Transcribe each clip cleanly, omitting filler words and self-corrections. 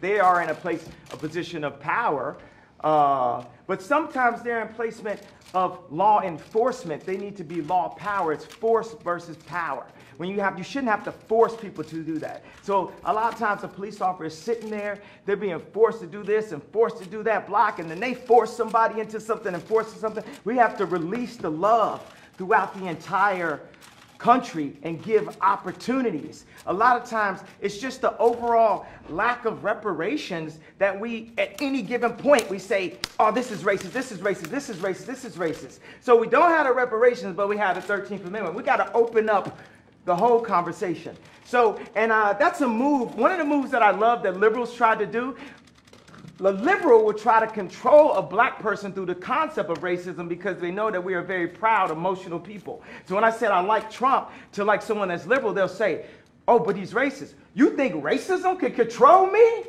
they are in a position of power, but sometimes they're in placement of law enforcement. They need to be law power. It's force versus power. When you shouldn't have to force people to do that. So a lot of times a police officer is sitting there, they're being forced to do this and forced to do that block, and then they force somebody into something and force something. We have to release the love throughout the entire country and give opportunities. A lot of times it's just the overall lack of reparations that we, at any given point, we say, oh, this is racist, this is racist, this is racist, this is racist. So we don't have the reparations, but we have the 13th Amendment. We got to open up the whole conversation. So, and that's a move, one of the moves that I love that liberals tried to do. The liberal will try to control a black person through the concept of racism because they know that we are very proud, emotional people. So when I said I like Trump to like someone that's liberal, they'll say, oh, but he's racist. You think racism can control me?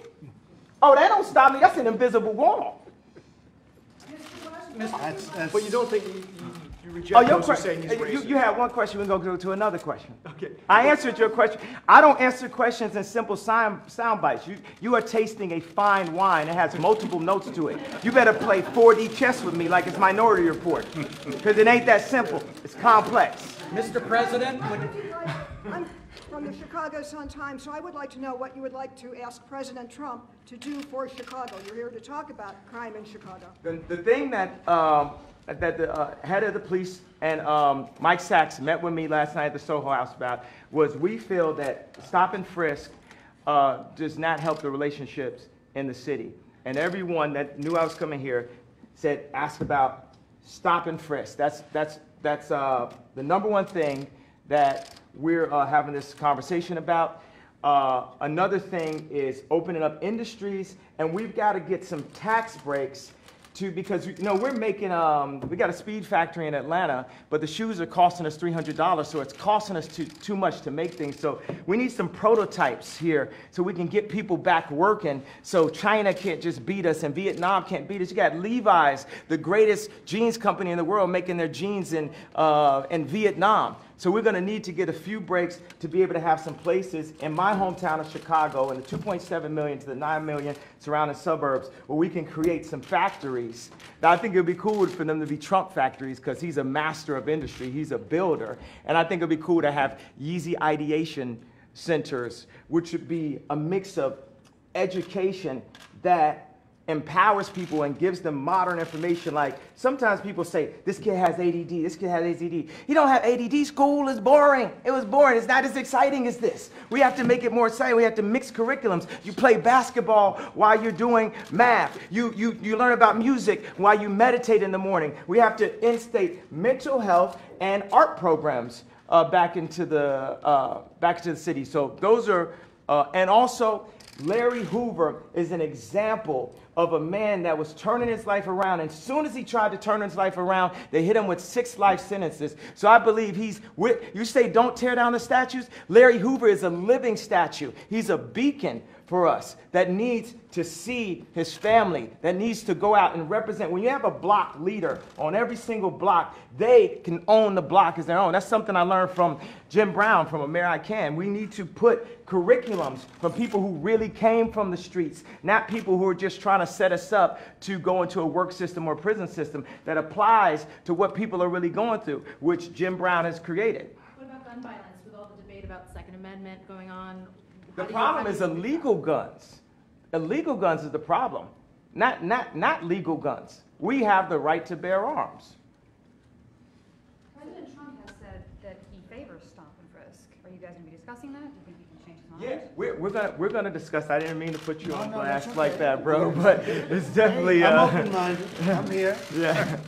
Oh, that don't stop me. That's an invisible wall. But you don't think you reject those who say he's racist? You have one question. We're going to go to another question. Okay. I answered your question. I don't answer questions in simple sound bites. You are tasting a fine wine. It has multiple notes to it. You better play 4D chess with me like it's Minority Report, because it ain't that simple. It's complex. Mr. President, I'm from the Chicago Sun-Times, so I would like to know what you would like to ask President Trump to do for Chicago. You're here to talk about crime in Chicago. The thing that the head of the police and Mike Sachs met with me last night at the Soho House about was we feel that stop and frisk does not help the relationships in the city. And everyone that knew I was coming here asked about stop and frisk. That's the number one thing that we're having this conversation about. Another thing is opening up industries, and we've got to get some tax breaks because we're making we got a speed factory in Atlanta, but the shoes are costing us $300, so it's costing us too much to make things. So we need some prototypes here so we can get people back working, so China can't just beat us and Vietnam can't beat us. You got Levi's, the greatest jeans company in the world, making their jeans in Vietnam. So we're going to need to get a few breaks to be able to have some places in my hometown of Chicago and the 2.7 million to the 9 million surrounding suburbs where we can create some factories. Now, I think it would be cool for them to be Trump factories because he's a master of industry. He's a builder. And I think it would be cool to have Yeezy ideation centers, which would be a mix of education that empowers people and gives them modern information. Like sometimes people say, this kid has ADD, this kid has ADD. He don't have ADD, school is boring. It was boring, it's not as exciting as this. We have to make it more exciting. We have to mix curriculums. You play basketball while you're doing math. You learn about music while you meditate in the morning. We have to instate mental health and art programs back into the city. So those are, and also Larry Hoover is an example of a man that was turning his life around. And as soon as he tried to turn his life around, they hit him with 6 life sentences. So I believe you say don't tear down the statues. Larry Hoover is a living statue. He's a beacon for us that needs to see his family, that needs to go out and represent. When you have a block leader on every single block, they can own the block as their own. That's something I learned from Jim Brown from A Mayor I Can. We need to put curriculums from people who really came from the streets, not people who are just trying to set us up to go into a work system or prison system that applies to what people are really going through, which Jim Brown has created. What about gun violence with all the debate about the Second Amendment going on? The problem is illegal guns. Illegal guns is the problem, not legal guns. We have the right to bear arms. President Trump has said that he favors stop and frisk. Are you guys going to be discussing that? Do you think he can change his mind? Yeah, we're gonna discuss. I didn't mean to put you on blast like that, bro. But it's definitely. I'm open-minded. I'm here. Yeah.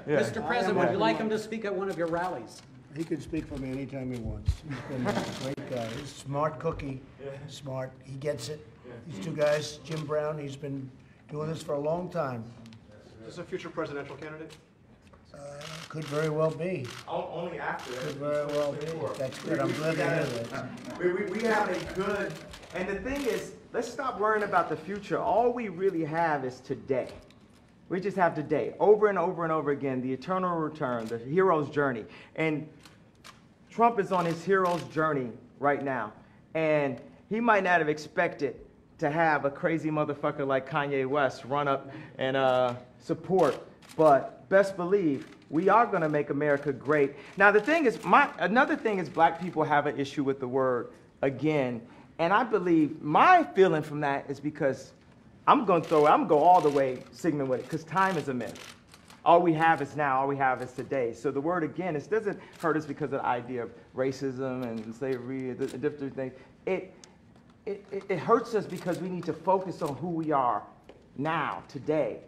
Mr. President, would you like him to speak at one of your rallies? He can speak for me anytime he wants. He's been a great guy. He's a smart cookie. Smart. He gets it. These two guys, Jim Brown, he's been doing this for a long time. Is this a future presidential candidate? Could very well be. Only after. Could very well be. That's good. I'm glad to hear that. We have a good, and the thing is, let's stop worrying about the future. All we really have is today. We just have today, over and over and over again, the eternal return, the hero's journey. And Trump is on his hero's journey right now. And he might not have expected to have a crazy motherfucker like Kanye West run up and support. But best believe, we are going to make America great. Now, the thing is, another thing is black people have an issue with the word again. And I believe my feeling from that is because I'm going to go all the way Sigmund with it, because time is a myth. All we have is now, all we have is today. So the word again, it doesn't hurt us because of the idea of racism and slavery, the different things. It hurts us because we need to focus on who we are now, today.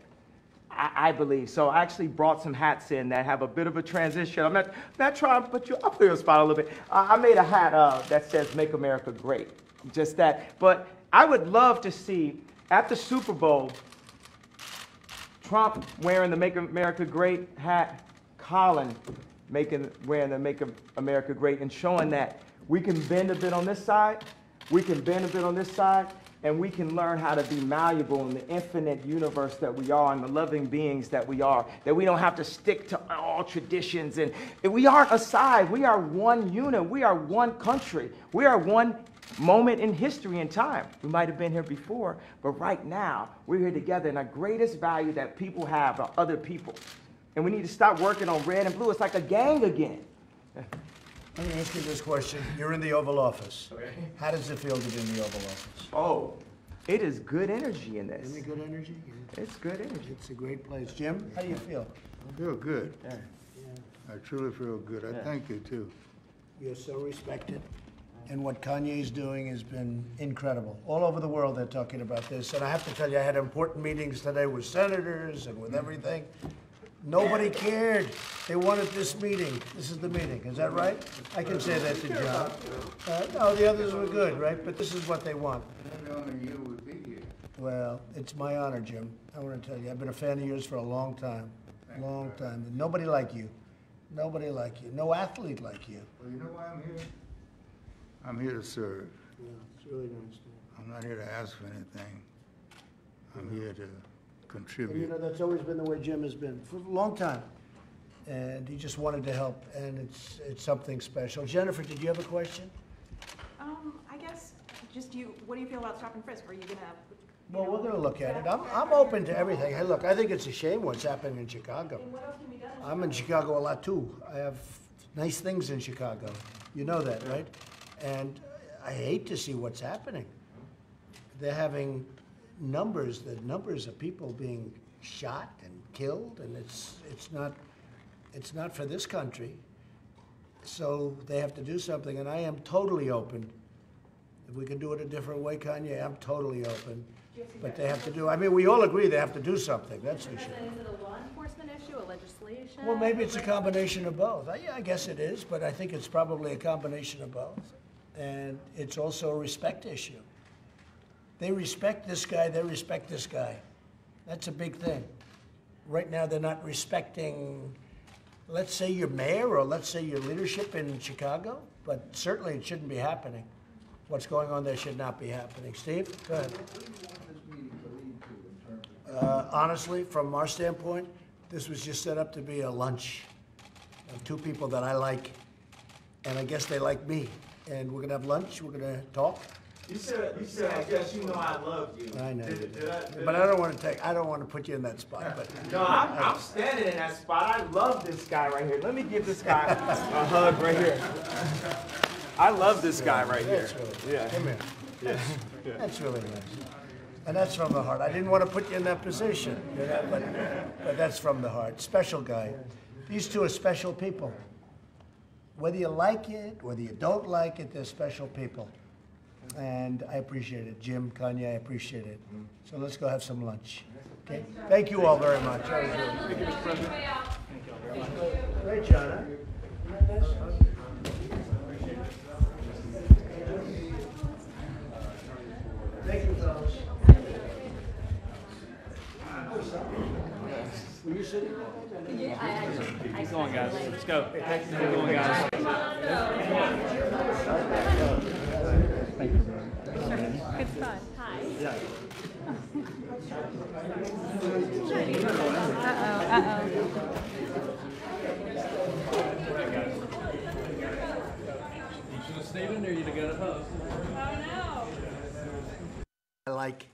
I believe. So I actually brought some hats in that have a bit of a transition. I'm not trying to put you up there on the spot a little bit. I made a hat that says Make America Great. Just that. But I would love to see, at the Super Bowl, Trump wearing the Make America Great hat, Colin wearing the Make America Great, and showing that we can bend a bit on this side, we can bend a bit on this side, and we can learn how to be malleable in the infinite universe that we are and the loving beings that we are, that we don't have to stick to all traditions. And we aren't a side. We are one unit. We are one country. We are one moment in history and time. We might have been here before, but right now, we're here together, and the greatest value that people have are other people. And we need to stop working on red and blue. It's like a gang again. Let me ask you this question. You're in the Oval Office. Okay. How does it feel to be in the Oval Office? Oh, it is good energy in this. Any good energy? It's good energy. It's a great place. Jim, how do you feel? I feel good. Yeah. I truly feel good. I thank you, too. You're so respected. And what Kanye's doing has been incredible. All over the world they're talking about this. And I have to tell you, I had important meetings today with senators and with everything. Nobody cared. They wanted this meeting. This is the meeting. Is that right? I can say that to John. No, the others were good, right? But this is what they want. Well, it's my honor, Jim. I want to tell you, I've been a fan of yours for a long time. Long time. Nobody like you. Nobody like you. No athlete like you. Well, you know why I'm here? I'm here to serve. Yeah, it's really nice. I'm not here to ask for anything. I'm here to And contribute. you know, that's always been the way Jim has been for a long time. And he just wanted to help, and it's something special. Jennifer, did you have a question? I guess, what do you feel about stop and frisk? Are you gonna? Well, we're gonna look at it. I'm open to everything. Hey, look, I think it's a shame what's happening in Chicago. What else can be done? I'm in Chicago a lot too. I have nice things in Chicago. You know that, right? And I hate to see what's happening. They're having numbers of people being shot and killed, and it's not for this country. So they have to do something, and I am totally open. If we can do it a different way, Kanye, I'm totally open. But they have to do, I mean, we all agree they have to do something, that's for sure. Is it a law enforcement issue, a legislation? Well, maybe it's a combination of both. Yeah, I guess it is, but I think it's probably a combination of both. And it's also a respect issue. They respect this guy, they respect this guy. That's a big thing. Right now, they're not respecting, let's say, your mayor or let's say your leadership in Chicago, but certainly it shouldn't be happening. What's going on there should not be happening. Steve, go ahead. Honestly, from our standpoint, this was just set up to be a lunch of two people that I like, and I guess they like me. And we're gonna have lunch, we're gonna talk. You said, I guess you know I love you. I know. Did But I don't want to put you in that spot, but. No, I'm standing in that spot. I love this guy right here. Let me give this guy a hug right here. I love this guy right here. That's really, Yeah. come here. That's really nice. And that's from the heart. I didn't want to put you in that position, you know, but that's from the heart. Special guy. These two are special people. Whether you like it, whether you don't like it, they're special people. And I appreciate it. Jim, Kanye, I appreciate it. So let's go have some lunch. Okay? Thank you all very much. That was really great, John. Huh? Thank you, fellas. Were you sitting there? Keep going, guys. Let's go. Keep going, guys. Good spot. Hi. You should have stayed in there. You'd have got a host. I like